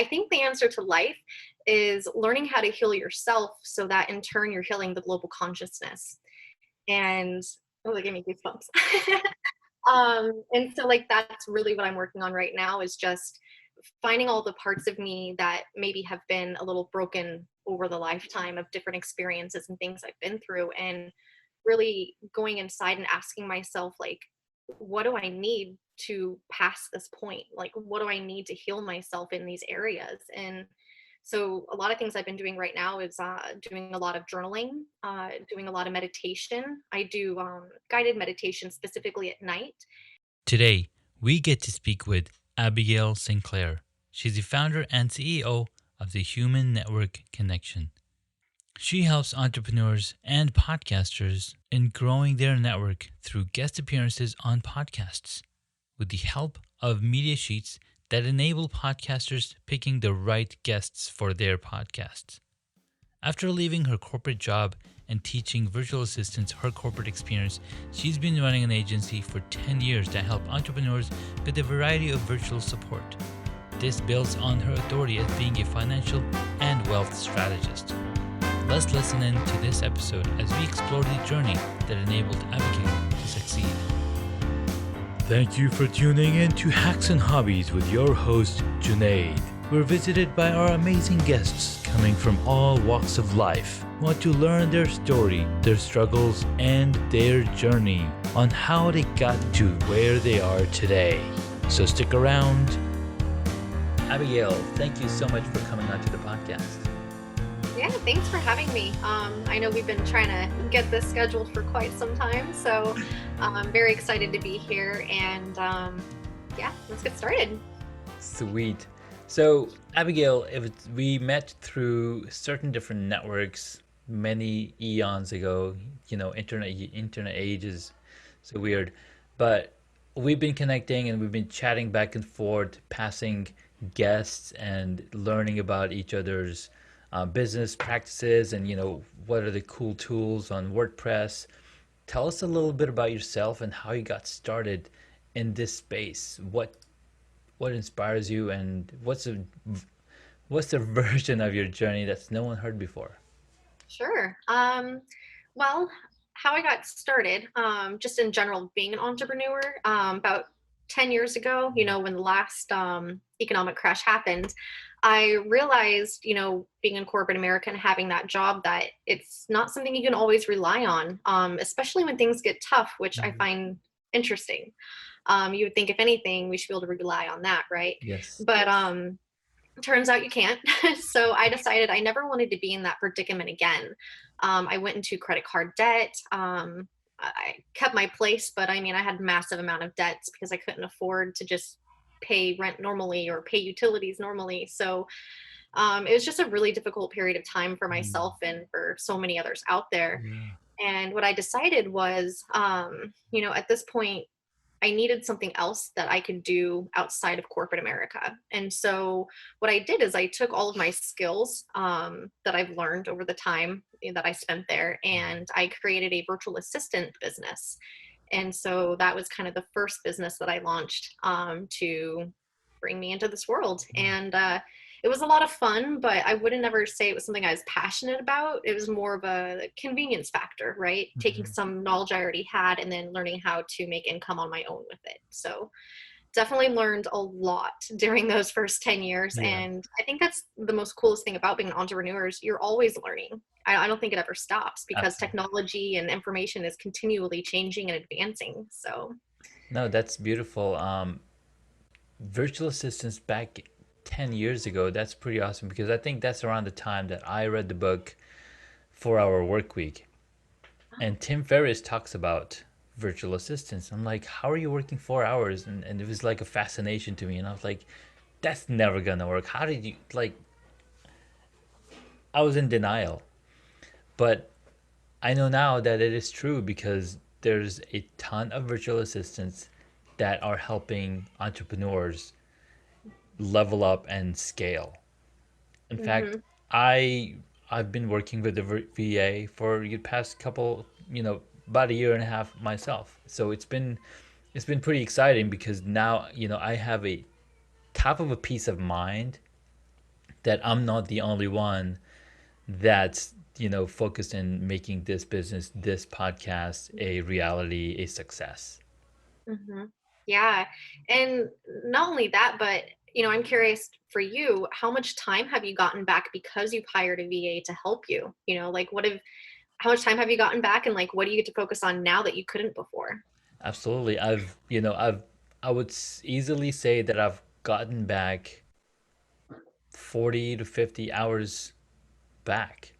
I think the answer to life is learning how to heal yourself so that in turn you're healing the global consciousness. And oh, they gave me goosebumps. And so like that's really what I'm working on right now is just finding all the parts of me that maybe have been a little broken over the lifetime of different experiences and things I've been through, and really going inside and asking myself, like, what do I need to pass this point? Like, what do I need to heal myself in these areas? And so a lot of things I've been doing right now is doing a lot of journaling, doing a lot of meditation. I do guided meditation specifically at night. Today, we get to speak with Abigail Sinclair. She's the founder and CEO of the Human Network Connection. She helps entrepreneurs and podcasters in growing their network through guest appearances on podcasts with the help of media sheets that enable podcasters picking the right guests for their podcasts. After leaving her corporate job and teaching virtual assistants her corporate experience, she's been running an agency for 10 years to help entrepreneurs with a variety of virtual support. This builds on her authority as being a financial and wealth strategist. Let's listen in to this episode as we explore the journey that enabled Abigail to succeed. Thank you for tuning in to Hacks and Hobbies with your host, Junaid. We're visited by our amazing guests coming from all walks of life, who want to learn their story, their struggles, and their journey on how they got to where they are today. So stick around. Abigail, thank you so much for coming onto the podcast. Yeah, thanks for having me. I know we've been trying to get this scheduled for quite some time, so I'm very excited to be here. And yeah, let's get started. Sweet. So, Abigail, we met through certain different networks many eons ago. You know, internet age is so weird, but we've been connecting and we've been chatting back and forth, passing guests and learning about each other's business practices and what are the cool tools on WordPress. Tell us a little bit about yourself and how you got started in this space. What inspires you, and what's the version of your journey that's no one heard before? Sure. Well, how I got started, just in general, being an entrepreneur, about 10 years ago, when the last economic crash happened, I realized, being in corporate America and having that job, that it's not something you can always rely on, especially when things get tough, which I find interesting. You would think, if anything, we should be able to rely on that, right? Yes. But turns out you can't. So I decided I never wanted to be in that predicament again. I went into credit card debt. I kept my place, but I mean, I had a massive amount of debts because I couldn't afford to just pay rent normally or pay utilities normally. So it was just a really difficult period of time for myself and for so many others out there. Yeah. And what I decided was, at this point, I needed something else that I could do outside of corporate America. And so what I did is I took all of my skills that I've learned over the time that I spent there, and I created a virtual assistant business. And so that was kind of the first business that I launched to bring me into this world. And it was a lot of fun, but I wouldn't ever say it was something I was passionate about. It was more of a convenience factor, right? Taking some knowledge I already had and then learning how to make income on my own with it. So definitely learned a lot during those first 10 years. Yeah. And I think that's the most coolest thing about being an entrepreneur is you're always learning. I don't think it ever stops because technology and information is continually changing and advancing. So No, that's beautiful. Virtual assistants back 10 years ago, that's pretty awesome, because I think that's around the time that I read the book 4 Hour Work Week. And Tim Ferriss talks about virtual assistants. I'm like, how are you working 4 hours? And it was like a fascination to me. And I was like, that's never gonna work. How did you, I was in denial. But I know now that it is true, because there's a ton of virtual assistants that are helping entrepreneurs level up and scale. In fact, I've been working with the VA for the past couple, about a year and a half myself. So it's been pretty exciting, because now, I have a top of a peace of mind that I'm not the only one that's focused in making this business, this podcast, a reality, a success. Hmm. Yeah. And not only that, but I'm curious for you, how much time have you gotten back because you've hired a VA to help you? Like how much time have you gotten back, and like what do you get to focus on now that you couldn't before? Absolutely. I would easily say that I've gotten back 40 to 50 hours back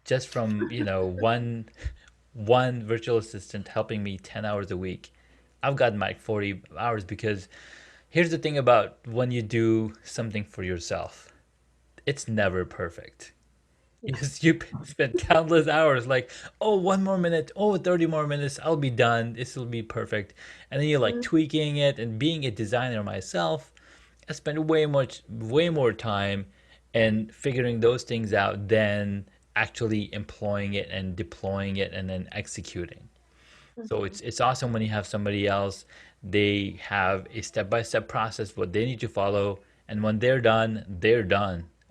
just from one virtual assistant helping me 10 hours a week. I've gotten back 40 hours because here's the thing about when you do something for yourself, it's never perfect. No. You spend countless hours like, oh, one more minute, oh, 30 more minutes, I'll be done, this will be perfect. And then you're like Mhm. tweaking it, and being a designer myself, I spend way more time and figuring those things out than actually employing it and deploying it and then executing. So Mhm. it's awesome when you have somebody else. They have a step by step process what they need to follow, and when they're done,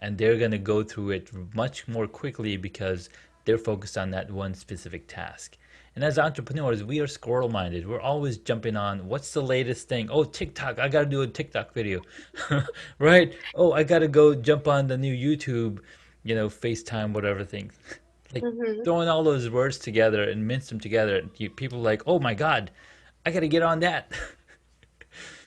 and they're gonna go through it much more quickly because they're focused on that one specific task. And as entrepreneurs, we are squirrel minded. We're always jumping on what's the latest thing. Oh, TikTok! I gotta do a TikTok video, right? Oh, I gotta go jump on the new YouTube, FaceTime, whatever thing. Like Mhm. throwing all those words together and mince them together. People are like, oh my god, I gotta get on that.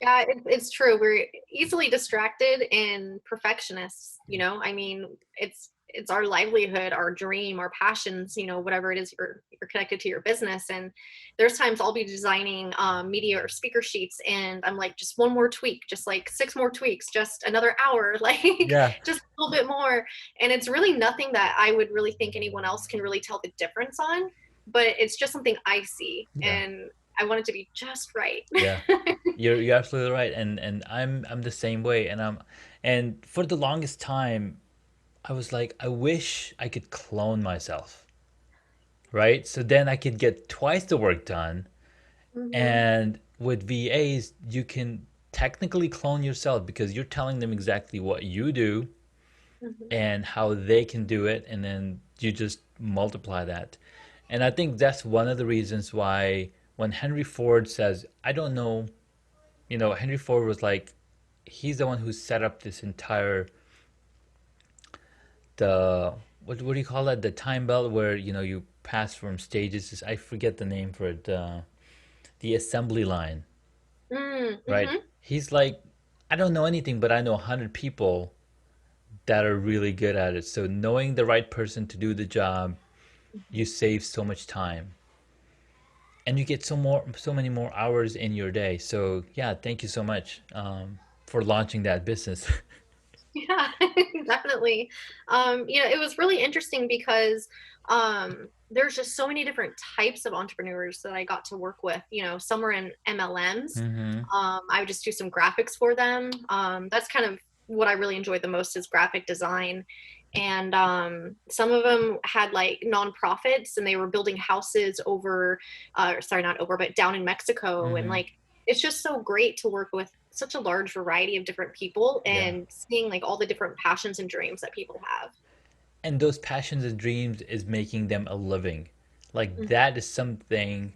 Yeah, it's true. We're easily distracted and perfectionists, I mean, it's our livelihood, our dream, our passions, whatever it is you're connected to your business. And there's times I'll be designing media or speaker sheets, and I'm like, just one more tweak, just like six more tweaks, just another hour, like Yeah, just a little bit more. And it's really nothing that I would really think anyone else can really tell the difference on, but it's just something I see, yeah, and I want it to be just right. yeah. You're absolutely right, and I'm the same way, and for the longest time, I was like, I wish I could clone myself, right? So then I could get twice the work done. Mhm. And with VAs, you can technically clone yourself because you're telling them exactly what you do Mhm. and how they can do it, and then you just multiply that. And I think that's one of the reasons why when Henry Ford says, I don't know, Henry Ford was like, he's the one who set up this entire, the what do you call that, the time belt where you pass from stages. I forget the name for it, the assembly line, Mm, right? mhm, He's like, I don't know anything, but I know 100 people that are really good at it. So knowing the right person to do the job, you mhm. save so much time, and you get so many more hours in your day. So yeah, thank you so much, for launching that business. Yeah, definitely. It was really interesting because there's just so many different types of entrepreneurs that I got to work with. Some were in MLMs. Mm-hmm. I would just do some graphics for them. That's kind of what I really enjoyed the most is graphic design. And some of them had like nonprofits, and they were building houses over, sorry, not over, but down in Mexico. And Mm-hmm. like, it's just so great to work with such a large variety of different people Yeah. and seeing like all the different passions and dreams that people have. And those passions and dreams is making them a living. Like Mhm. that is something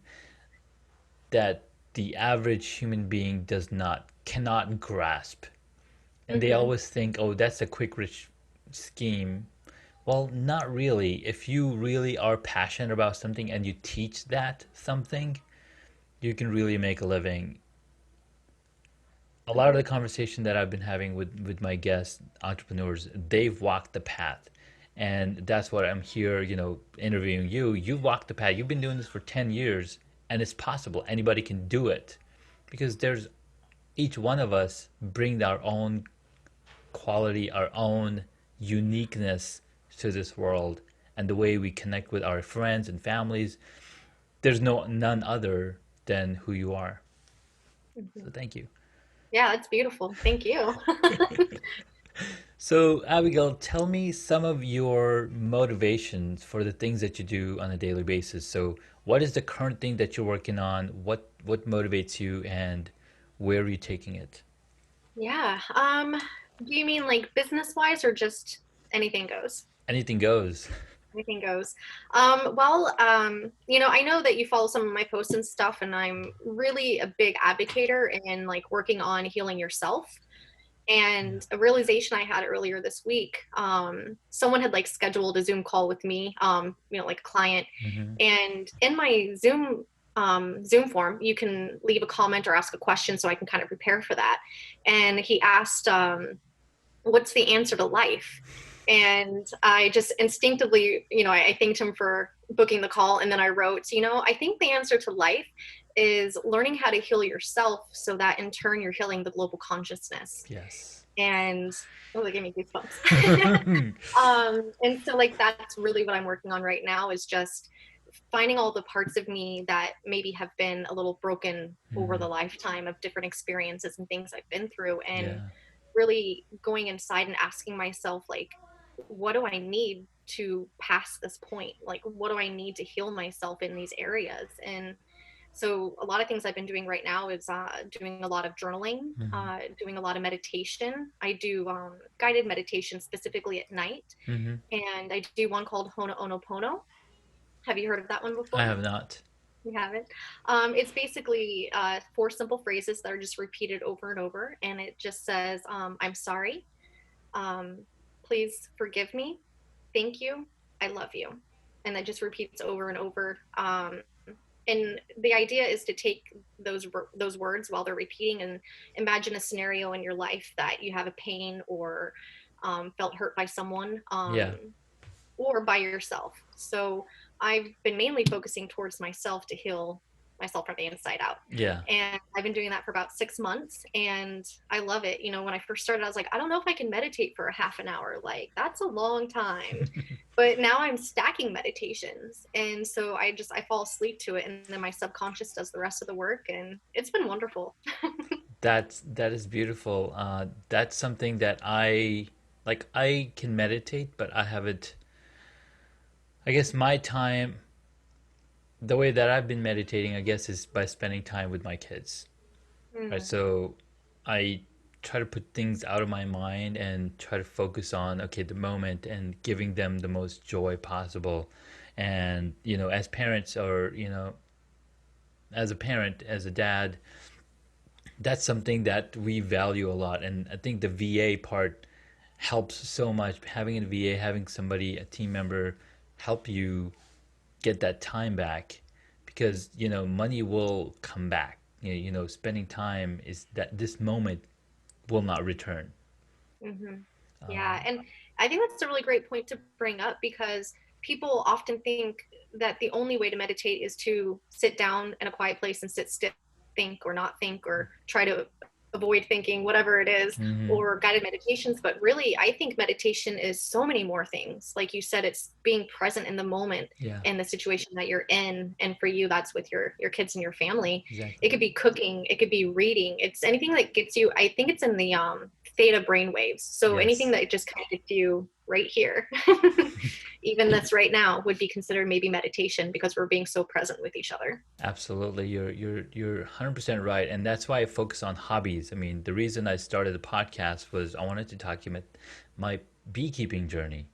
that the average human being does not cannot grasp. And they Mhm. always think, oh, that's a quick rich scheme. Well, not really. If you really are passionate about something and you teach that something, you can really make a living. A lot of the Mhm. conversation that I've been having with my guests, entrepreneurs, they've walked the path. And that's what I'm here, interviewing you. You've walked the path. You've been doing this for 10 years, and it's possible. Anybody can do it because there's each one of us bring our own quality, our own uniqueness to this world, and the way we connect with our friends and families. There's none other than who you are. So Mhm. thank you. Yeah, that's beautiful. Thank you. So Abigail, tell me some of your motivations for the things that you do on a daily basis. So what is the current thing that you're working on? What motivates you, and where are you taking it? Yeah. Do you mean like business wise or just anything goes? Anything goes. Anything goes. I know that you follow some of my posts and stuff, and I'm really a big advocator in like working on healing yourself. Yeah. And a realization I had earlier this week, someone had like scheduled a Zoom call with me, like a client. Hmm. And in my Zoom form, you can leave a comment or ask a question so I can kind of prepare for that. And he asked, what's the answer to life? And I just instinctively, I thanked him for booking the call. And then I wrote, I think the answer to life is learning how to heal yourself so that in turn you're healing the global consciousness. Yes. And oh, they gave me goosebumps. And so like that's really what I'm working on right now is just finding all the parts of me that maybe have been a little broken over the Hmm. lifetime of different experiences and things I've been through, and Yeah. really going inside and asking myself like, what do I need to pass this point? Like, what do I need to heal myself in these areas? And so a lot of things I've been doing right now is doing a lot of journaling, Hmm. doing a lot of meditation. I do guided meditation specifically at night, Hmm. and I do one called Ho'oponopono. Have you heard of that one I before? have not. You haven't. It's basically four simple phrases that are just repeated over and over, and it just says, "I'm sorry. Um, please forgive me. Thank you. I love you." And that just repeats over and over. And the idea is to take those words while they're repeating and imagine a scenario in your life that you have a pain or felt hurt by someone, Yeah. or by yourself. So I've been mainly focusing towards myself to heal myself from the inside out. Yeah. And I've been doing that for about 6 months, and I love it. When I first started, I was like, I don't know if I can meditate for a half an hour. Like, that's a long time. But now I'm stacking meditations. And so I fall asleep to it, and then my subconscious does the rest of the work. And it's been wonderful. That is beautiful. That's something that I like. I can meditate, but I haven't. I guess my time, the way that I've been meditating, I guess, is by spending time with my kids. Right. Mm, So I try to put things out of my mind and try to focus on okay the moment and giving them the most joy possible. And as parents, or as a parent, as a dad, that's something that we value a lot. And I think the VA part helps so much. Having a VA, having somebody, a team member, help you get that time back, because money will come back. Spending time is that this moment will not return. hmm Yeah. Um, And I think that's a really great point to bring up because people often think that the only way to meditate is to sit down in a quiet place and sit still, think or not think, or try to avoid thinking, whatever it is, mhm. or guided meditations. But really, I think meditation is so many more things. Like you said, it's being present in the moment Yeah, and the situation that you're in. And for you, that's with your kids and your family. It exactly. could be cooking, it could be reading. It's anything that gets you, I think it's in the theta brain waves. So anything Yes, that just kind of gets you right here, even this right now, would be considered maybe meditation because we're being so present with each other. absolutely. You're 100% right, and that's why I focus on hobbies. I mean, the reason I started the podcast was I wanted to document my beekeeping journey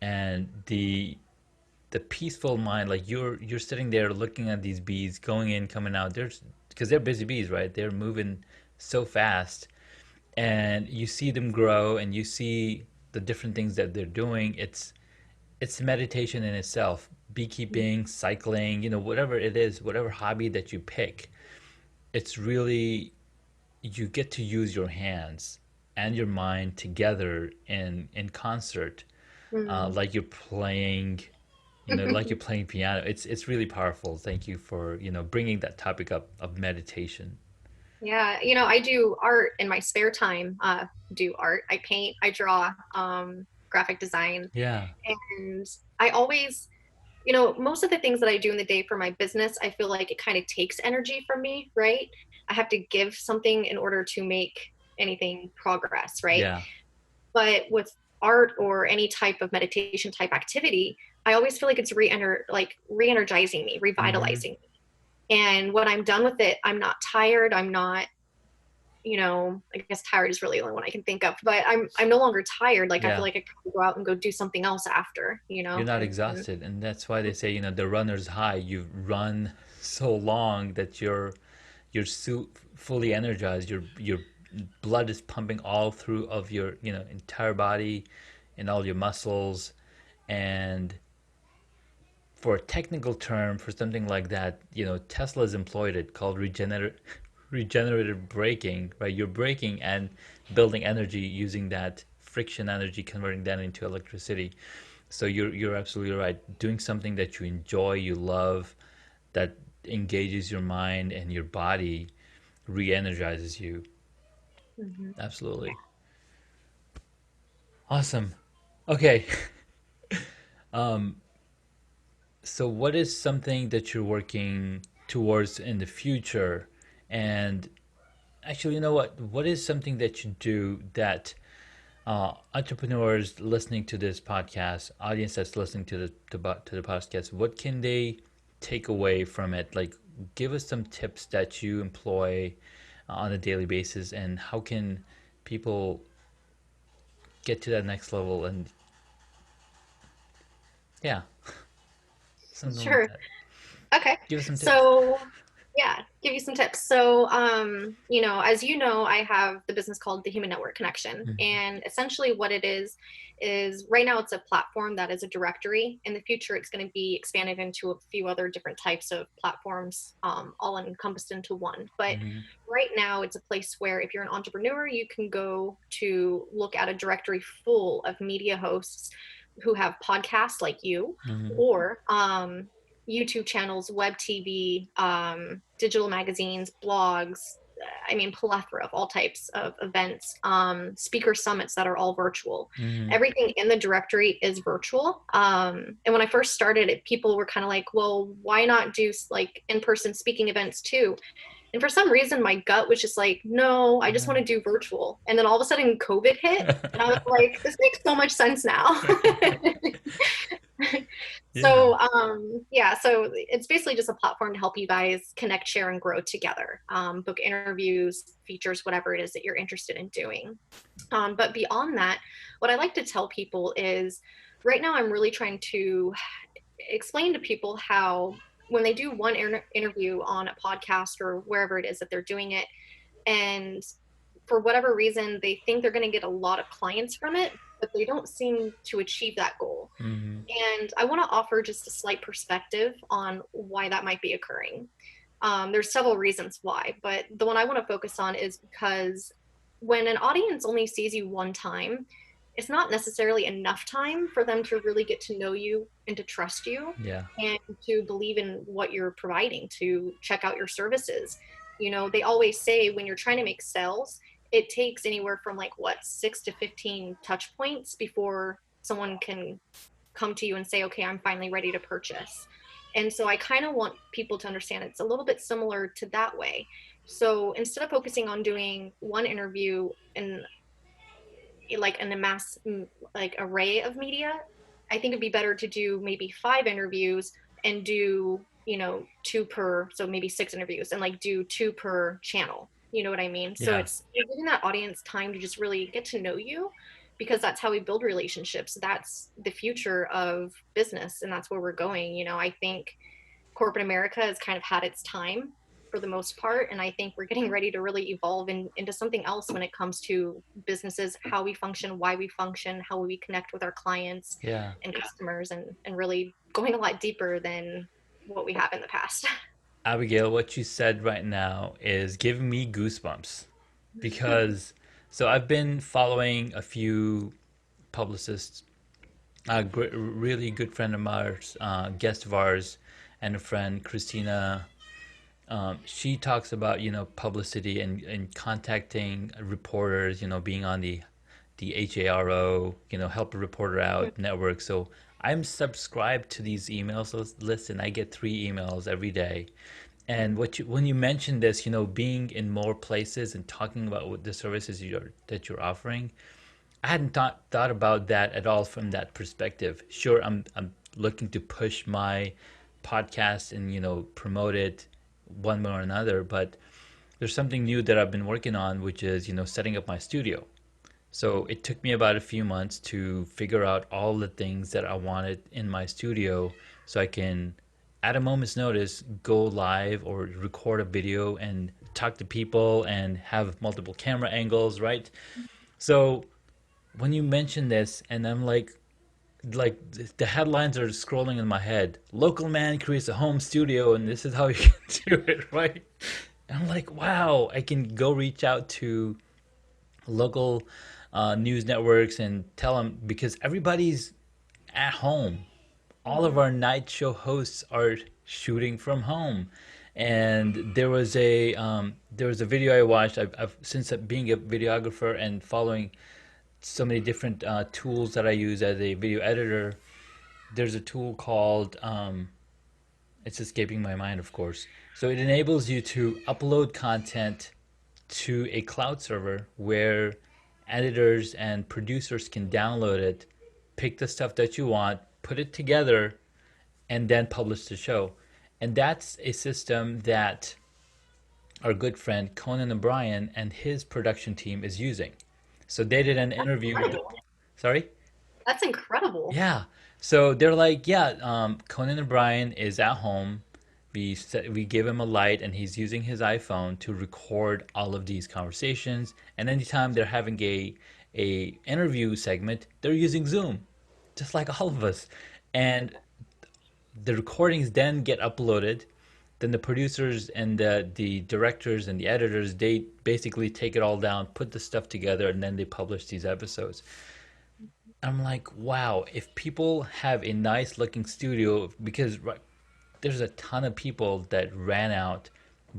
and the peaceful mind. Like you're sitting there looking at these bees going in, coming out. There's because they're busy bees, right? They're moving so fast, and you see them grow, and you see the different things that they're doing. It's meditation in itself. Beekeeping, cycling, whatever it is, whatever hobby that you pick, it's really, you get to use your hands and your mind together in concert, Mm. like you're playing, like you're playing piano. It's really powerful. Thank you for bringing that topic up of meditation. Yeah, I do art in my spare time. Do art. I paint, I draw, graphic design, Yeah. and I always, most of the things that I do in the day for my business, I feel like it kind of takes energy from me, right? I have to give something in order to make anything progress, right? Yeah. But with art or any type of meditation type activity, I always feel like it's re-energizing me, Hmm. revitalizing me. And when I'm done with it, I'm not tired. I'm not, I guess tired is really the only one I can think of, but I'm no longer tired. Like I feel Yeah. like I can go out and go do something else after, You're not and exhausted, and that's why they say, the runner's high. You run so long that you're fully energized. Your blood is pumping all through of your entire body and all your muscles. And for a technical term for something like that, Tesla's employed it called regenerative braking, right? You're braking and building energy using that friction energy, converting that into electricity. So you're absolutely right. Doing something that you enjoy, you love, that engages your mind and your body, re-energizes you. Mhm. Yeah, Absolutely. Awesome. Okay. So what is something that you're working towards in the future? And actually, you know what? What is something that you do that entrepreneurs listening to this podcast, audience that's listening to the podcast, what can they take away from it? Like, give us some tips that you employ on a daily basis, and how can people get to that next level? And yeah, something like sure. that. Okay. Give us some tips. So, yeah, give you some tips. So, as you know, I have the business called the Human Network Connection. Mm-hmm. And essentially what it is right now it's a platform that is a directory. In the future, it's going to be expanded into a few other different types of platforms, all encompassed into one. But Mm-hmm. right now, it's a place where if you're an entrepreneur, you can go to look at a directory full of media hosts who have podcasts like you, Mm-hmm. or YouTube channels, web TV, digital magazines, blogs. I mean, plethora of all types of events, speaker summits that are all virtual. Mm-hmm. Everything in the directory is virtual. And when I first started it, people were kind of like, well, why not do like in person speaking events too? And for some reason, my gut was just like, no, I just want to do virtual. And then all of a sudden, COVID hit. And I was like, this makes so much sense now. Yeah. So it's basically just a platform to help you guys connect, share, and grow together. Book interviews, features, whatever it is that you're interested in doing. But beyond that, what I like to tell people is right now I'm really trying to explain to people how when they do one interview on a podcast or wherever it is that they're doing it, and for whatever reason they think they're going to get a lot of clients from it, but they don't seem to achieve that goal. Mm-hmm. And I want to offer just a slight perspective on why that might be occurring. There's several reasons why, but the one I want to focus on is because when an audience only sees you one time, it's not necessarily enough time for them to really get to know you and to trust you Yeah. and to believe in what you're providing, to check out your services. They always say when you're trying to make sales, it takes anywhere from like what 6 to 15 touch points before someone can come to you and say, okay, I'm finally ready to purchase. And so I kind of want people to understand it's a little bit similar to that way. So instead of focusing on doing one interview in like in a mass like array of media, I think it'd be better to do maybe 5 interviews and do, two per, so maybe 6 interviews and like do two per channel. You know what I mean? So Yeah. it's you're giving that audience time to just really get to know you, because that's how we build relationships. That's the future of business, and that's where we're going. I think corporate America has kind of had its time for the most part. And I think we're getting ready to really evolve into something else when it comes to businesses, how we function, why we function, how we connect with our clients Yeah. and customers, and really going a lot deeper than what we have in the past. Abigail, what you said right now is giving me goosebumps because so I've been following a few publicists, a really good friend of ours, guest of ours, and a friend, Christina. She talks about publicity and contacting reporters, being on the HARO, help a reporter out network. So I'm subscribed to these emails. So listen, I get 3 emails every day. And when you mentioned this, being in more places and talking about what the services that you're offering, I hadn't thought about that at all from that perspective. Sure, I'm looking to push my podcast and promote it one way or another, but there's something new that I've been working on, which is, setting up my studio. So it took me about a few months to figure out all the things that I wanted in my studio so I can, at a moment's notice, go live or record a video and talk to people and have multiple camera angles, right? So when you mention this, and I'm like the headlines are scrolling in my head. Local man creates a home studio, and this is how you can do it, right? And I'm like, wow, I can go reach out to local news networks and tell them because everybody's at home. All of Mhm. our night show hosts are shooting from home, and there was a video I watched. I've since being a videographer and following so many different tools that I use as a video editor. There's a tool called it's escaping my mind, of course. So it enables you to upload content to a cloud server where editors and producers can download it, pick the stuff that you want, put it together, and then publish the show. And that's a system that our good friend Conan O'Brien and his production team is using. So they did an interview with the, Incredible. sorry? That's incredible. Yeah. So they're like, yeah, Conan O'Brien is at home. We give him a light, and he's using his iPhone to record all of these conversations. And anytime they're having a interview segment, they're using Zoom, just like all of us. And the recordings then get uploaded. Then the producers and the directors and the editors, they basically take it all down, put the stuff together, and then they publish these episodes. I'm like, wow, if people have a nice looking studio, because right, there's a ton of people that ran out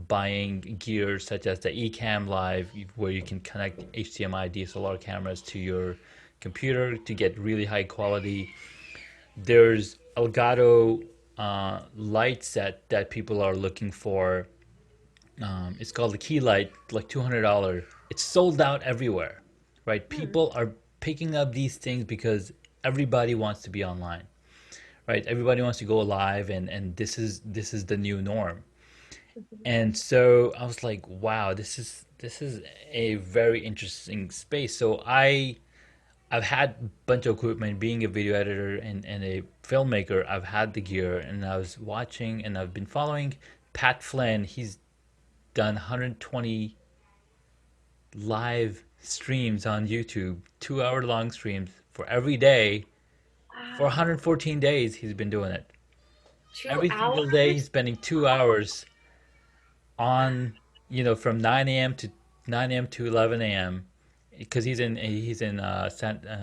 buying gear such as the Ecamm Live, where you can connect HDMI DSLR cameras to your computer to get really high quality. There's Elgato light set that people are looking for. It's called the Key Light, like $200. It's sold out everywhere, right? Hmm. People are picking up these things because everybody wants to be online, right? Everybody wants to go live, and this is the new norm. Mhm. And so I was like, wow, this is a very interesting space. So I've had a bunch of equipment being a video editor and a filmmaker. I've had the gear, and I was watching and I've been following Pat Flynn. He's done 120 live streams on YouTube, 2 hour long streams for every day. For Wow. 114 days, he's been doing it. Two Every single day, he's hours? spending 2 hours on, from 9 a.m. to 9 a.m. to 11 a.m. because he's in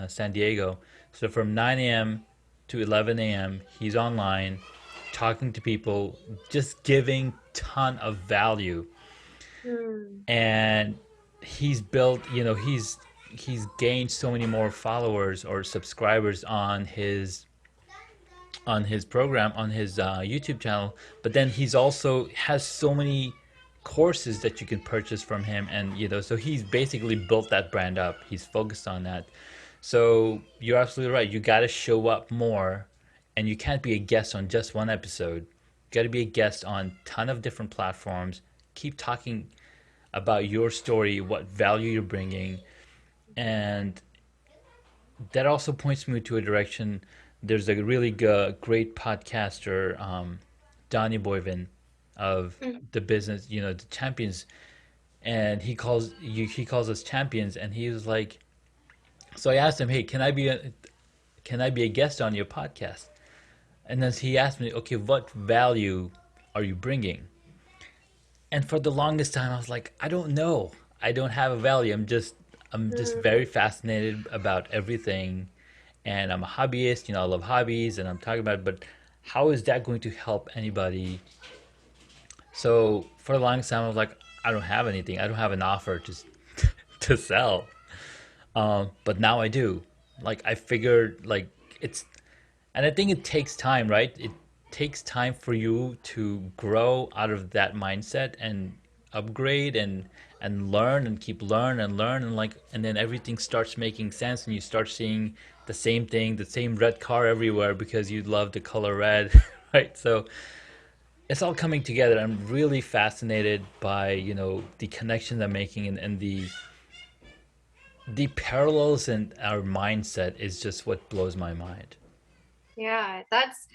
San Diego. So from 9 a.m. to 11 a.m., he's online, talking to people, just giving ton of value. Hmm. And he's built, he's gained so many more followers or subscribers on his program, on his YouTube channel. But then he's also has so many courses that you can purchase from him, and so he's basically built that brand up. He's focused on that. So you're absolutely right. You got to show up more, and you can't be a guest on just one episode. You got to be a guest on a ton of different platforms. Keep talking about your story, what value you're bringing, and that also points me to a direction. There's a really great podcaster, Donnie Boyvin, of Mhm. the business, the champions, and he calls us champions, and he was like, so I asked him, hey, can I be a guest on your podcast? And then he asked me, okay, what value are you bringing? And for the longest time, I was like, I don't know. I don't have a value. I'm just Hmm. very fascinated about everything, and I'm a hobbyist. I love hobbies, and I'm talking about it, but how is that going to help anybody? So for the longest time, I was like, I don't have anything. I don't have an offer to to sell. But now I do. Like I figured, like it's, and I think it takes time, right? It takes time for you to grow out of that mindset and upgrade and learn and keep learn and like, and then everything starts making sense, and you start seeing the same thing, the same red car everywhere because you love the color red, right? So it's all coming together. I'm really fascinated by the connections I'm making, and the parallels in our mindset is just what blows my mind. Yeah, that's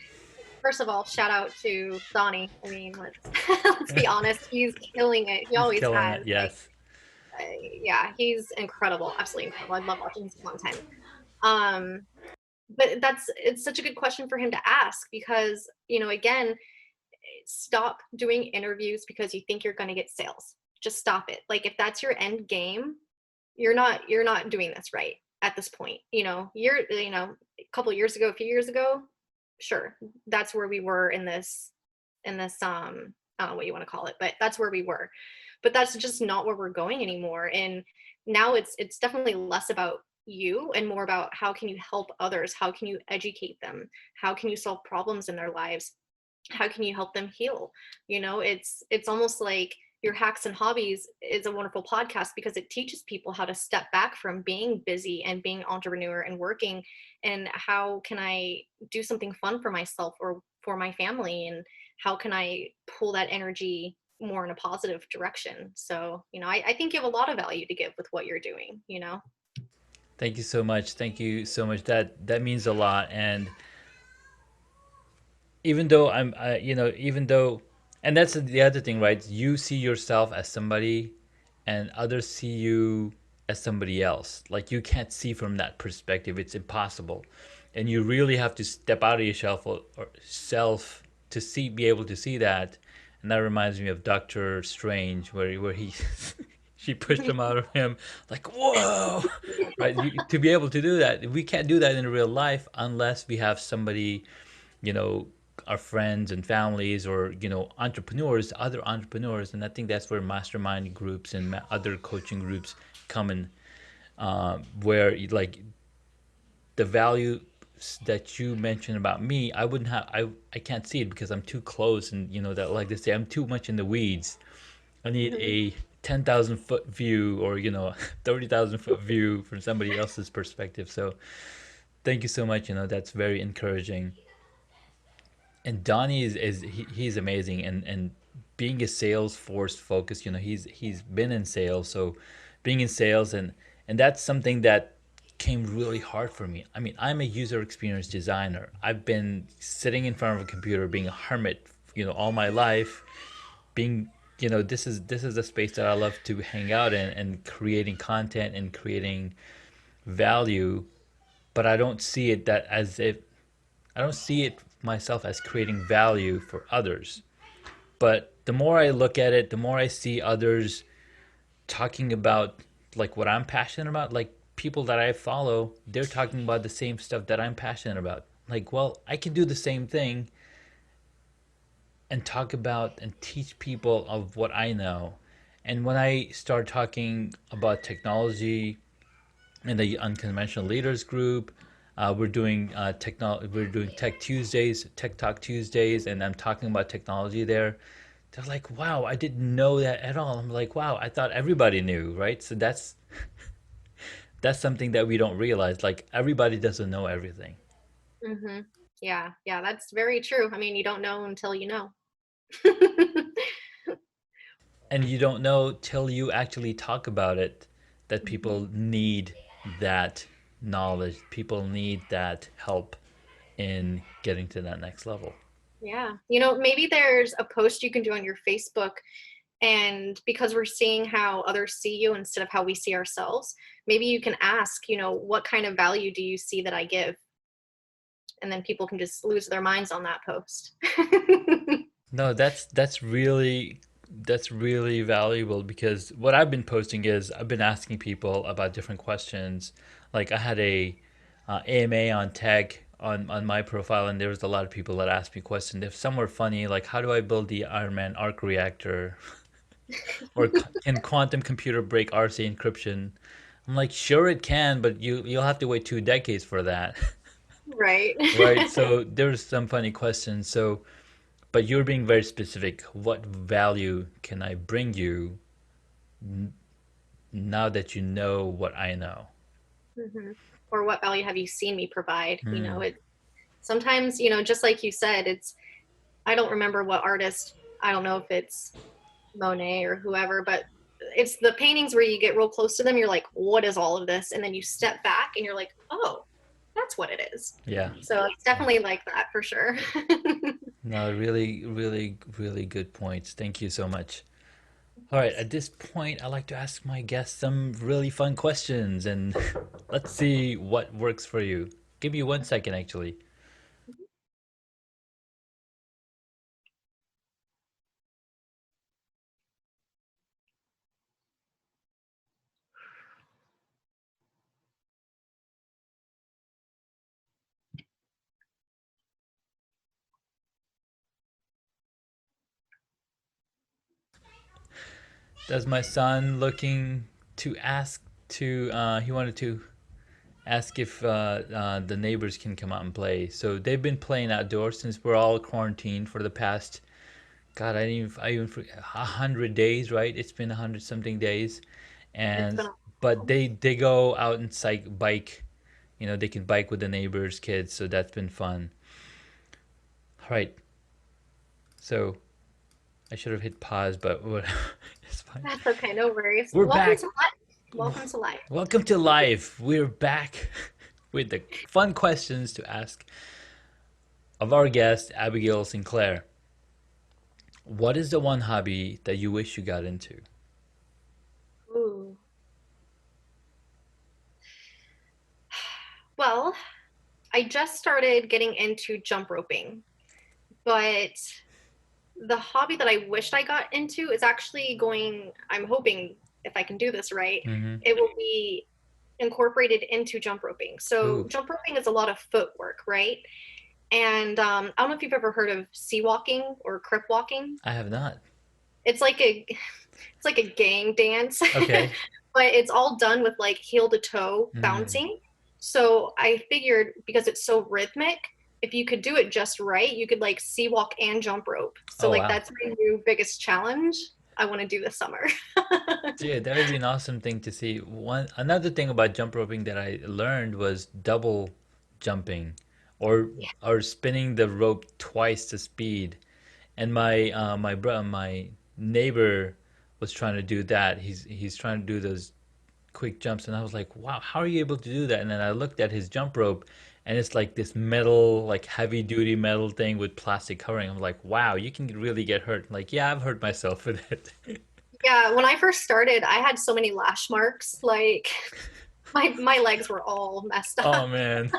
first of all, shout out to Donnie. I mean, let's be honest, he's killing it. He He's always killing has. it. Like, Yes. yeah, he's incredible, absolutely incredible. I love watching his content. Um, but it's such a good question for him to ask because again, stop doing interviews because you think you're going to get sales. Just stop it. Like if that's your end game, you're not doing this right at this point. A couple years ago, a few years ago, sure, that's where we were in this I don't know what you want to call it, but that's where we were. But that's just not where we're going anymore. And now it's definitely less about you and more about how can you help others, how can you educate them, how can you solve problems in their lives, how can you help them heal. It's almost like your hacks and hobbies is a wonderful podcast because it teaches people how to step back from being busy and being entrepreneur and working, and how can I do something fun for myself or for my family, and how can I pull that energy more in a positive direction. So I think you have a lot of value to give with what you're doing. Thank you so much. Thank you so much. That means a lot. And even though even though, and that's the other thing, right? You see yourself as somebody, and others see you as somebody else. Like you can't see from that perspective. It's impossible, and you really have to step out of yourself or self to be able to see that. And that reminds me of Doctor Strange, where he she pushed him out of him, like whoa, right? To be able to do that, we can't do that in real life unless we have somebody, you know, our friends and families, or entrepreneurs, other entrepreneurs. And I think that's where mastermind groups and other coaching groups come in, where like the value that you mentioned about me, I wouldn't have, I can't see it because I'm too close, and that, like they say, I'm too much in the weeds. I need Mhm. a 10,000-foot view, or 30,000-foot view from somebody else's perspective. So thank you so much. That's very encouraging. And Donnie he's amazing, and being a sales force focused, he's been in sales, so being in sales, and that's something that came really hard for me. I mean, I'm a user experience designer. I've been sitting in front of a computer being a hermit, all my life, being this is a space that I love to hang out in, and creating content and creating value. But I don't see it myself as creating value for others. But the more I look at it, the more I see others talking about like what I'm passionate about, like people that I follow, they're talking about the same stuff that I'm passionate about. Like, well, I can do the same thing and talk about and teach people of what I know. And when I start talking about technology in the unconventional leaders group, we're doing Tech Tuesdays, Tech Talk Tuesdays, and I'm talking about technology there. They're like, "Wow, I didn't know that at all." I'm like, "Wow, I thought everybody knew, right?" So that's something that we don't realize. Like everybody doesn't know everything, Mhm. Yeah, yeah, that's very true. I mean, you don't know until you know. and you don't know till you actually talk about it that Mhm. people need that knowledge. People need that help in getting to that next level. Yeah. Maybe there's a post you can do on your Facebook, and because we're seeing how others see you instead of how we see ourselves, maybe you can ask, what kind of value do you see that I give? And then people can just lose their minds on that post. No, that's really valuable, because what I've been posting is I've been asking people about different questions. Like I had a AMA on tech on my profile, and there was a lot of people that asked me questions. If some were funny, like how do I build the Iron Man arc reactor, or can quantum computer break RC encryption? I'm like, sure it can, but you'll have to wait 2 decades for that, Right. right? So there's some funny questions. So but you're being very specific. What value can I bring you now that you know what I know? Mhm. Or what value have you seen me provide? Hmm. It sometimes, just like you said, I don't remember what artist. I don't know if it's Monet or whoever, but it's the paintings where you get real close to them. You're like, what is all of this? And then you step back and you're like, oh, that's what it is. Yeah. So it's definitely like that for sure. No, really, really, really good points. Thank you so much. All right, at this point, I like to ask my guests some really fun questions, and let's see what works for you. Give me 1 second, actually. Does my son looking to ask to? He wanted to ask if the neighbors can come out and play. So they've been playing outdoors since we're all quarantined for the past. God, I even 100 days, right? It's been 100 something days, It's and been a but while. they go out and bike. You know, they can bike with the neighbors' kids, so that's been fun. All right, so I should have hit pause, but it's fine. That's okay, no worries. We're Welcome back. to life. Welcome to life. Welcome to life. We're back with the fun questions to ask of our guest, Abigail Sinclair. What is the one hobby that you wish you got into? Ooh. Well, I just started getting into jump roping, but the hobby that I wished I got into is actually going, I'm hoping if I can do this right, Mm-hmm. it will be incorporated into jump roping. So Ooh, jump roping is a lot of footwork, right? And I don't know if you've ever heard of sea walking or crip walking. I have not. It's like a gang dance, Okay. but it's all done with like heel to toe Mm. bouncing. So I figured because it's so rhythmic, if you could do it just right, you could like sea walk and jump rope. So Oh like wow. that's my new biggest challenge I want to do this summer. Yeah, that would be an awesome thing to see. One another thing about jump roping that I learned was double jumping, or Yeah, spinning the rope twice the speed. And my neighbor was trying to do that. He's trying to do those quick jumps, and I was like, wow, how are you able to do that? And then I looked at his jump rope, and it's like this metal, like heavy duty metal thing with plastic covering. I'm like, wow, you can really get hurt. Like, yeah, I've hurt myself with it. yeah. When I first started, I had so many lash marks. Like my legs were all messed Oh up. man.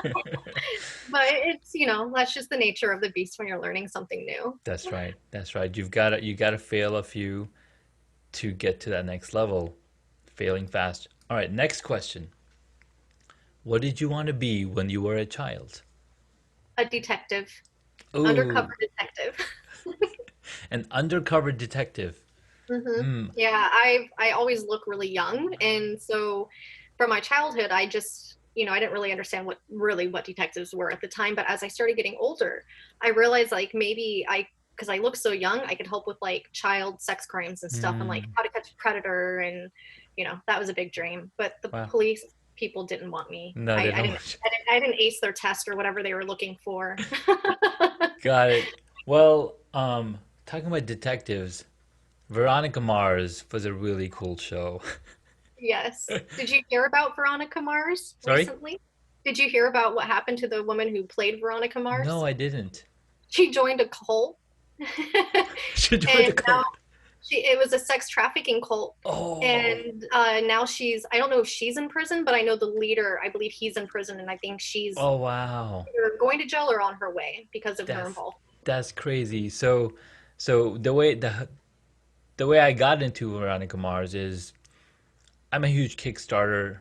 But it's, that's just the nature of the beast when you're learning something new. That's right. That's right. You gotta fail a few to get to that next level. Failing fast. All right, next question. What did you want to be when you were a child? A detective, undercover Oh, detective. an undercover detective. Hmm. Yeah, I always look really young, and so from my childhood, I just I didn't really understand what detectives were at the time. But as I started getting older, I realized like maybe because I look so young, I could help with like child sex crimes and stuff, and like Hmm. how to catch a predator, and that was a big dream. But the Wow. police people didn't want me. No, I, they I don't didn't want you. I didn't ace their test or whatever they were looking for. Got it. Well, talking about detectives, Veronica Mars was a really cool show. Yes. Did you hear about Veronica Mars Sorry? recently? Did you hear about what happened to the woman who played Veronica No, Mars? I didn't. She joined a cult. She joined the And now cult. it was a sex trafficking cult. Oh, And now I don't know if she's in prison, but I know the leader, I believe he's in prison. And I think she's oh wow. either going to jail or on her way because of her That's involvement. that's crazy. So the way I got into Veronica Mars is I'm a huge Kickstarter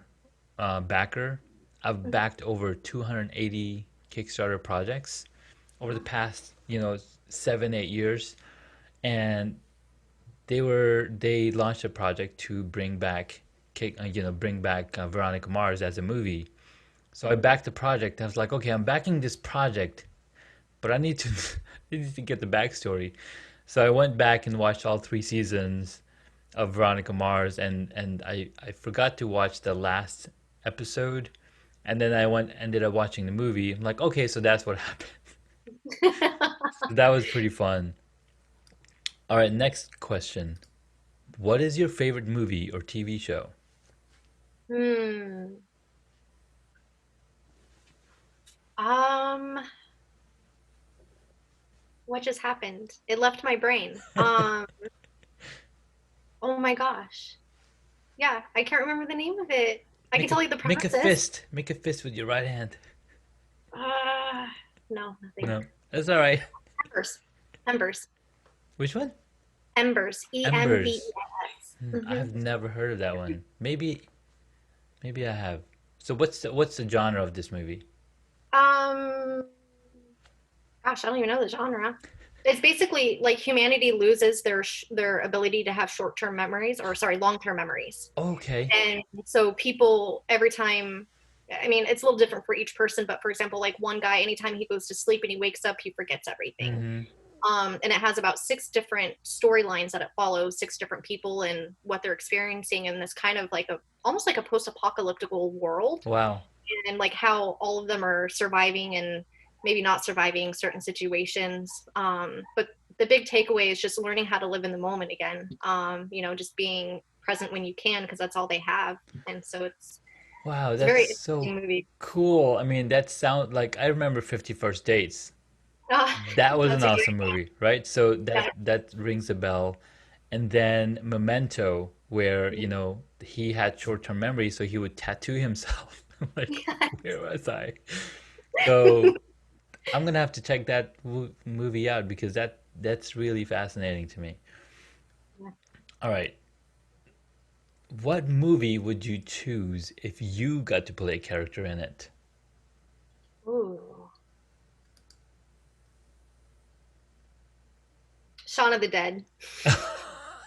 backer. I've backed over 280 Kickstarter projects over the past, 7, 8 years, and they launched a project to bring back Veronica Mars as a movie. So I backed the project. I was like, okay, I'm backing this project, but I need to I need to get the backstory. So I went back and watched all 3 seasons of Veronica Mars, and I forgot to watch the last episode, and then I ended up watching the movie. I'm like, okay, so that's what happened. That was pretty fun. All right, next question. What is your favorite movie or TV show? Hmm. Um, what just happened? It left my brain. Oh my gosh. Yeah, I can't remember the name of it. I can Make a tell you the make a process. fist. Make a fist with your right hand. Uh, no, nothing. No, that's all right. Embers. Embers. Which one? Embers. Embers. Embers. I Mm-hmm. have never heard of that one. Maybe I have. So what's the genre of this movie? Um, Gosh, I don't even know the genre. It's basically like humanity loses their ability to have short-term memories, or sorry, long-term memories. Okay. And so people every time, I mean, it's a little different for each person, but for example, like one guy, anytime he goes to sleep and he wakes up, he forgets everything. Mm-hmm. And it has about six different storylines that it follows, six different people and what they're experiencing in this kind of like a almost like a post-apocalyptic world, Wow. and like how all of them are surviving and maybe not surviving certain situations. But the big takeaway is just learning how to live in the moment again. Just being present when you can because that's all they have. And so Wow, it's a that's very so interesting movie. cool. I mean, that sound like I remember 51st Dates. Ah, That was an that's a awesome great movie, right? So yeah. that rings a bell. And then Memento, where, he had short-term memory, so he would tattoo himself. Like, where was I? So I'm gonna have to check that movie out because that's really fascinating to me. All right, what movie would you choose if you got to play a character in it? Ooh. Shaun of the Dead.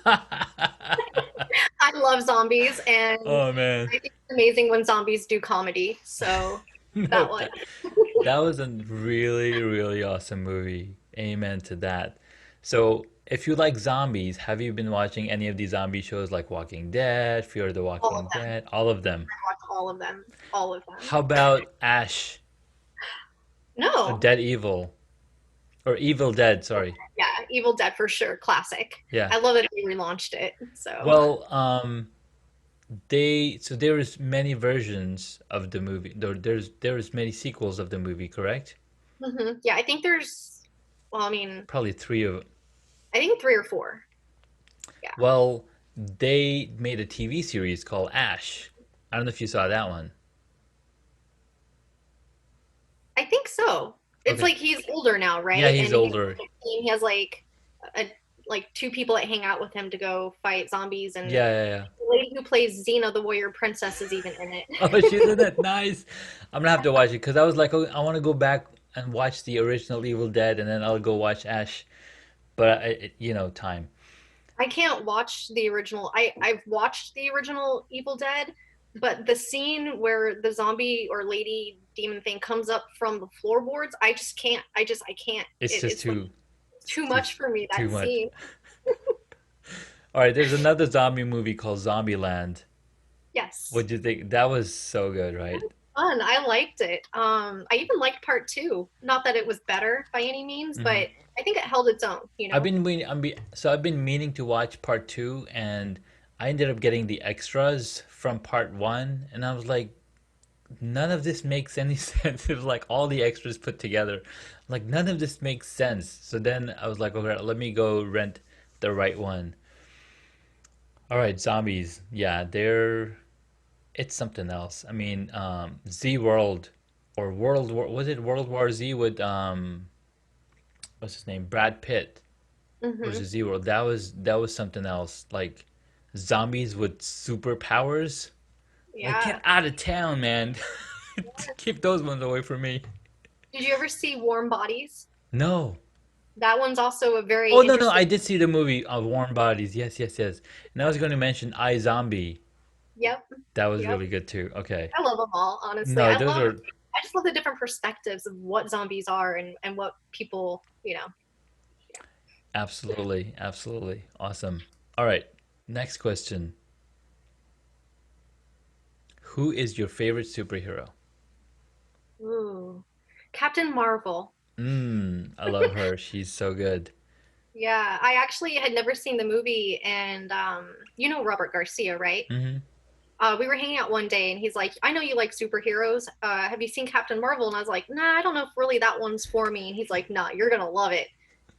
I love zombies, and Oh man, I think it's amazing when zombies do comedy. So no, that one. that was a really really awesome movie. Amen to that. So, if you like zombies, have you been watching any of these zombie shows like Walking Dead, Fear of the All of Walking them. Dead, all of them? I watch all of them. All of them. How about Ash, or No. Dead Evil, or Evil Dead? Sorry. Yeah, Evil Dead for sure. Classic. Yeah. I love that they relaunched it. So, Well, there is many versions of the movie. There's many sequels of the movie, correct? yeah, I think well, I mean, Probably three of. I think three or four. Yeah, Well, they made a TV series called Ash. I don't know if you saw that one. I think so. It's Okay. like he's older now, Yeah, right? he's And he has older. like a team. He has a like two people that hang out with him to go fight zombies, and Yeah, yeah, yeah. the lady who plays Xena, the warrior princess, is even in it. Oh, she's in it. Nice. I'm gonna have to watch it because I was like, oh, I want to go back and watch the original Evil Dead, and then I'll go watch Ash. But time. I can't watch the original. I've watched the original Evil Dead, but the scene where the zombie or lady demon thing comes up from the floorboards, I just can't. I can't. It's just It's like it's too too, much for me, too that much. scene. All right, there's another zombie movie called Zombieland. Yes. What do you think? That was so good, right? Fun. I liked it. I even liked part two. Not that it was better by any means, Hmm. but I think it held its own, you I've know? been waiting. I've been meaning to watch part two, and I ended up getting the extras from part one, and I was like, none of this makes any sense. It was like all the extras put together, like none of this makes sense. So then I was like, okay, let me go rent the right one. All right, zombies. Yeah, it's something else. I mean, Z World or World War, was it World War Z with what's his name? Brad Pitt Hmm. versus Z World. That was something else. Like zombies with superpowers. Like get Yeah. out of town, man. Keep those ones away from me. Did you ever see Warm Bodies? No. That one's also a very Oh no, no, interesting. I did see the movie Warm Bodies. Yes, yes, yes. And I was going to mention I Zombie. Yep. That was Yep. really good too. Okay. I love them all, honestly. No, those are I just love the different perspectives of what zombies are and what people, absolutely, absolutely awesome. All right, next question. Who is your favorite superhero? Ooh. Captain Marvel. I love her. She's so good. Yeah, I actually had never seen the movie, and you know Robert Garcia, right? Hmm. We were hanging out one day, and he's like, "I know you like superheroes. Have you seen Captain Marvel?" And I was like, "Nah, I don't know if really that one's for me." And he's like, "Nah, you're gonna love it."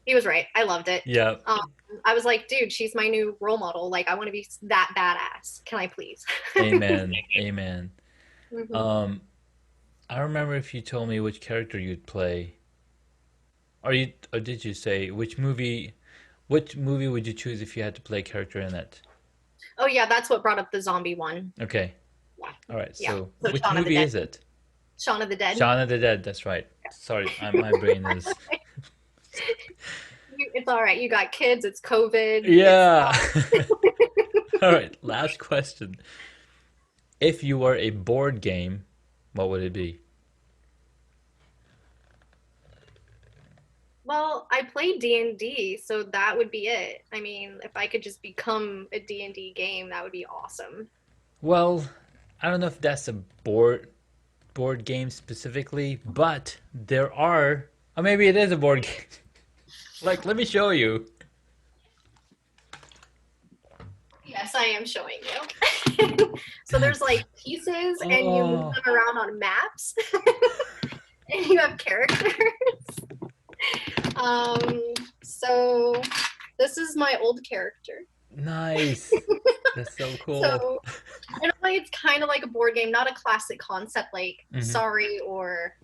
He was right. I loved it. Yeah. Um, I was like, "Dude, she's my new role model. Like, I want to be that badass. Can I please?" Amen. Amen. hmm Um, I remember if you told me which character you'd play, or did you say which movie? Which movie would you choose if you had to play a character in it? Oh yeah, that's what brought up the zombie one. Okay. Yeah, All right. yeah. So, So which Shaun of the movie Dead. is it? Shaun of the Dead. Shaun of the Dead. That's right. Sorry, my brain is. It's all right. You got kids. It's COVID. It's Yeah. All right. Last question. If you were a board game, what would it be? well, I play D&D, so that would be it. I mean, if I could just become a D&D game, that would be awesome. Well, I don't know if that's a board game specifically, but there are. Or maybe it is a board game. Like, let me show you. Yes, I am showing you. So there's like pieces and you move Oh, them around on maps and you have characters. Um, so this is my old character. nice. That's so cool. So in a way, it's kind of like a board game, not a classic concept like Hmm. Sorry or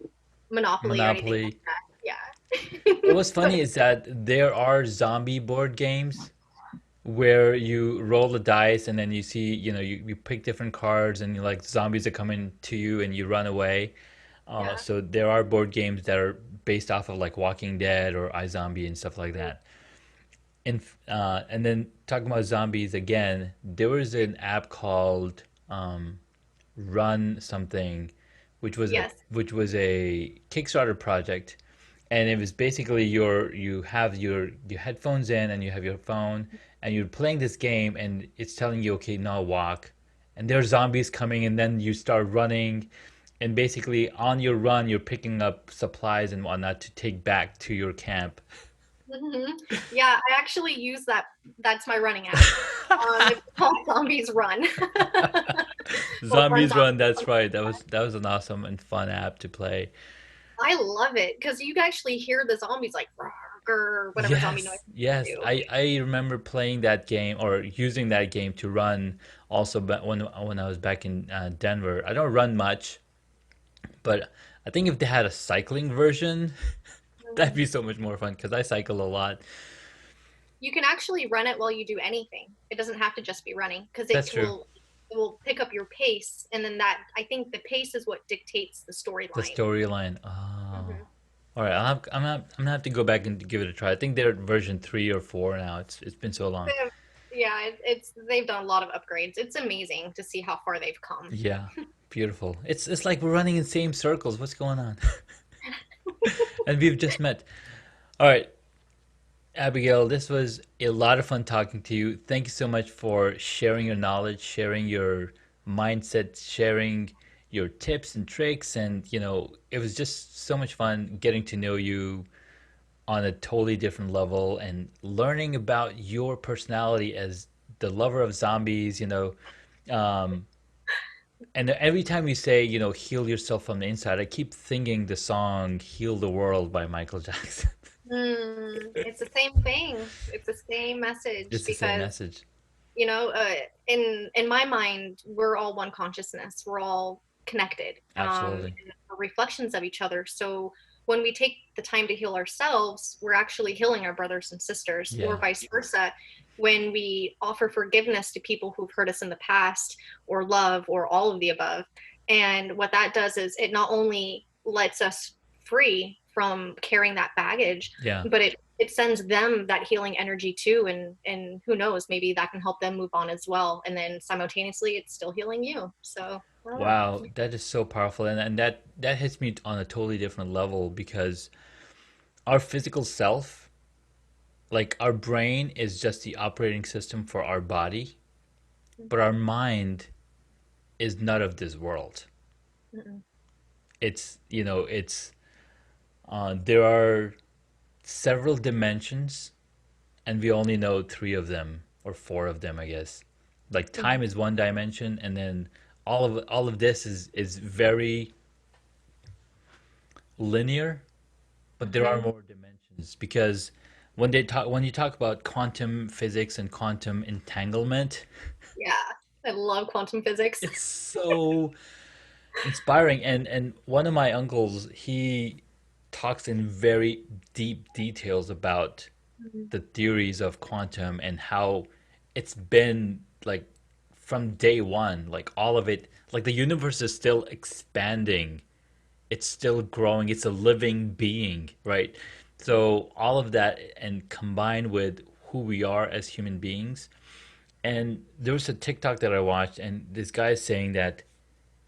Monopoly or anything like Monopoly. that. Yeah. What's funny is that there are zombie board games where you roll the dice and then you see, you pick different cards and you like zombies are coming to you and you run away. Yeah. So there are board games that are based off of like Walking Dead or iZombie and stuff like that. And then talking about zombies again, there was an app called Run something, Yes. which was a Kickstarter project, and it was basically you have your headphones in and you have your phone and you're playing this game and it's telling you okay now walk, and there are zombies coming and then you start running, and basically on your run you're picking up supplies and whatnot to take back to your camp. hmm Yeah, I actually use that. That's my running app. It's called Zombies Run. Well, Run Zombies Run, Zombies that's Run. right. That was an awesome and fun app to play. I love it because you can actually hear the zombies like or whatever zombie noise Yes, yes. they do. I remember playing that game or using that game to run also when I was back in Denver. I don't run much, but I think if they had a cycling version, that'd be Mhm. so much more fun because I cycle a lot. You can actually run it while you do anything. It doesn't have to just be running because That's true. it will pick up your pace, and then that I think the pace is what dictates the The storyline. storyline. Oh. hmm All right, I'm gonna have to go back and give it a try. I think they're at version 3 or 4 now. It's been so long. Yeah, it's they've done a lot of upgrades. It's amazing to see how far they've come. Yeah, beautiful. It's like we're running in same circles. What's going on? And we've just met. All right, Abigail, this was a lot of fun talking to you. Thank you so much for sharing your knowledge, sharing your mindset, sharing your tips and tricks. And, it was just so much fun getting to know you on a totally different level and learning about your personality as the lover of zombies, Um, and every time you say, heal yourself from the inside, I keep thinking the song Heal the World by Michael Jackson. It's the same thing. It's the same message It's the same because message. you know, in my mind, we're all one consciousness. We're all connected, Absolutely. and we're reflections of each other. So when we take the time to heal ourselves, we're actually healing our brothers and sisters, or Yeah. vice versa. When we offer forgiveness to people who've hurt us in the past, or love, or all of the above, and what that does is it not only lets us free from carrying that baggage, Yeah. but it sends them that healing energy too, and who knows, maybe that can help them move on as well, and then simultaneously it's still healing you, so I don't know. Wow, that is so powerful, and that hits me on a totally different level because our physical self, like our brain is just the operating system for our body, but our mind is not of this world. Mm-mm. It's, there are several dimensions, and we only know three of them or four of them, I guess. Like time Mhm. is one dimension, and then all of this is very linear, but there are Mhm. more dimensions because when you talk about quantum physics and quantum entanglement, Yeah, I love quantum physics. it's so inspiring. And one of my uncles, he talks in very deep details about Mhm. the theories of quantum and how it's been like from day one, like all of it, like the universe is still expanding, it's still growing, it's a living being, right? So all of that and combined with who we are as human beings. And there was a TikTok that I watched, and this guy is saying that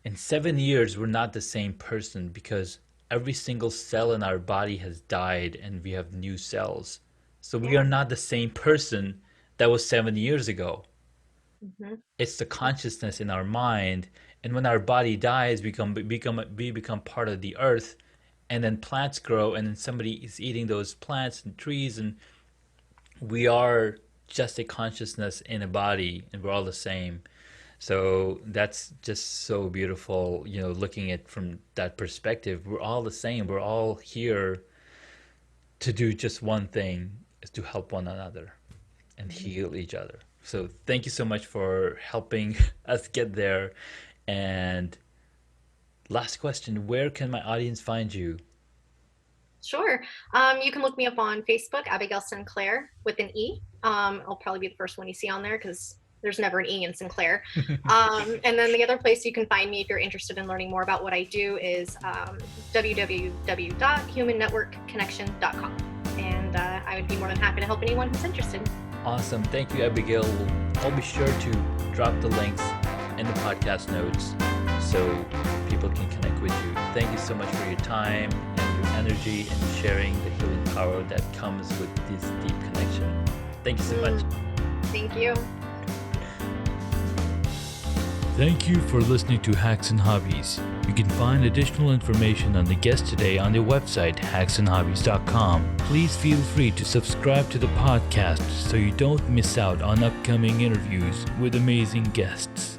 in 7 years we're not the same person because every single cell in our body has died and we have new cells. So we are Yeah. not the same person that was 7 years ago. Mhm. It's the consciousness in our mind, and when our body dies, we become part of the earth, and then plants grow, and then somebody is eating those plants and trees, and we are just a consciousness in a body, and we're all the same. So that's just so beautiful, looking at from that perspective. We're all the same. We're all here to do just one thing, is to help one another and Mhm. heal each other. So thank you so much for helping us get there. And last question, where can my audience find you? Sure. You can look me up on Facebook, Abigail Sinclair with an E. I'll probably be the first one you see on there because there's never an E in Sinclair. And then the other place you can find me if you're interested in learning more about what I do is www.humannetworkconnection.com. And I would be more than happy to help anyone who's interested. Awesome. Thank you, Abigail. I'll be sure to drop the links in the podcast notes so people can connect with you. Thank you so much for your time and your energy and sharing the healing power that comes with this deep connection. Thank you so much. Thank you. Thank you for listening to Hacks and Hobbies. You can find additional information on the guest today on the website hacksandhobbies.com. Please feel free to subscribe to the podcast so you don't miss out on upcoming interviews with amazing guests.